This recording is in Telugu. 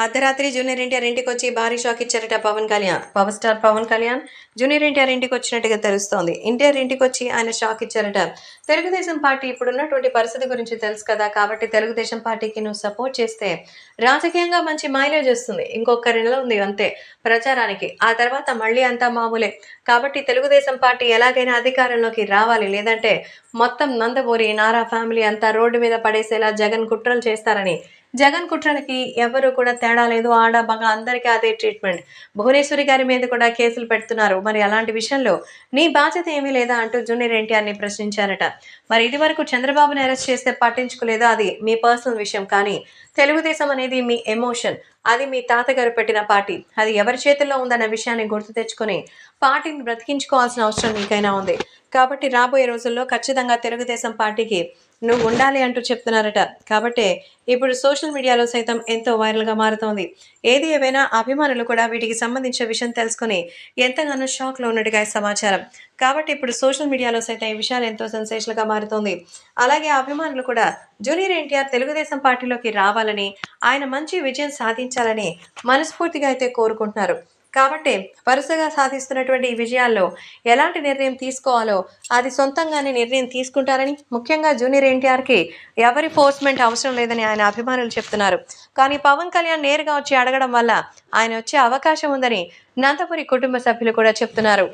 అర్ధరాత్రి జూనియర్ ఎన్టీఆర్ ఇంటికొచ్చి భారీ షాక్ ఇచ్చారట Pawan Kalyan. Power star Pawan Kalyan junior NTR ఇంటికి వచ్చినట్టుగా తెలుస్తోంది. ఎన్టీఆర్ ఇంటికొచ్చి ఆయన షాక్ ఇచ్చారట. తెలుగుదేశం పార్టీ ఇప్పుడున్నటువంటి పరిస్థితి గురించి తెలుసు కదా, కాబట్టి తెలుగుదేశం పార్టీకి నువ్వు సపోర్ట్ చేస్తే రాజకీయంగా మంచి మైలేజ్ వస్తుంది. ఇంకొక 2 నెలలు ఉంది అంతే ప్రచారానికి. ఆ తర్వాత మళ్ళీ అంతా మామూలే. కాబట్టి తెలుగుదేశం పార్టీ ఎలాగైనా అధికారంలోకి రావాలి, లేదంటే మొత్తం నందమూరి నారా ఫ్యామిలీ అంతా రోడ్డు మీద పడేసేలా జగన్ కుట్రలు చేస్తారని. జగన్ కుట్రలకి ఎవరు కూడా తేడా లేదు. ఆడ మగ అందరికీ అదే ట్రీట్మెంట్. భువనేశ్వరి గారి మీద కూడా కేసులు పెడుతున్నారు. మరి అలాంటి విషయంలో నీ బాధ్యత ఏమీ లేదా అంటూ జూనియర్ ఎన్టీఆర్ని ప్రశ్నించారట. మరి ఇది వరకు చంద్రబాబుని అరెస్ట్ చేస్తే పట్టించుకోలేదు, అది మీ పర్సనల్ విషయం. కానీ తెలుగుదేశం అనేది మీ ఎమోషన్. అది మీ తాతగారు పెట్టిన పార్టీ. అది ఎవరి చేతుల్లో ఉందన్న విషయాన్ని గుర్తు తెచ్చుకొని పార్టీని బ్రతికించుకోవాల్సిన అవసరం మీకైనా ఉంది. కాబట్టి రాబోయే రోజుల్లో ఖచ్చితంగా తెలుగుదేశం పార్టీకి నువ్వు ఉండాలి అంటూ చెప్తున్నారట. కాబట్టి ఇప్పుడు సోషల్ మీడియాలో సైతం ఎంతో వైరల్గా మారుతోంది. ఏది ఏవైనా అభిమానులు కూడా వీటికి సంబంధించిన విషయం తెలుసుకుని ఎంతగానో షాక్లో ఉన్నట్టుగా సమాచారం. కాబట్టి ఇప్పుడు సోషల్ మీడియాలో సైతం ఈ విషయాలు ఎంతో సెన్సేషన్గా మారుతోంది. అలాగే అభిమానులు కూడా జూనియర్ ఎన్టీఆర్ తెలుగుదేశం పార్టీలోకి రావాలని, ఆయన మంచి విజయం సాధించాలని మనస్ఫూర్తిగా అయితే కోరుకుంటున్నారు. కాబట్టి వరుసగా సాధిస్తున్నటువంటి ఈ విజయాల్లో ఎలాంటి నిర్ణయం తీసుకోవాలో అది సొంతంగానే నిర్ణయం తీసుకుంటారని, ముఖ్యంగా జూనియర్ ఎన్టీఆర్కి ఎవరి ఫోర్స్మెంట్ అవసరం లేదని ఆయన అభిమానులు చెప్తున్నారు. కానీ పవన్ కళ్యాణ్ నేరుగా వచ్చి అడగడం వల్ల ఆయన వచ్చే అవకాశం ఉందని నందమూరి కుటుంబ సభ్యులు కూడా చెప్తున్నారు.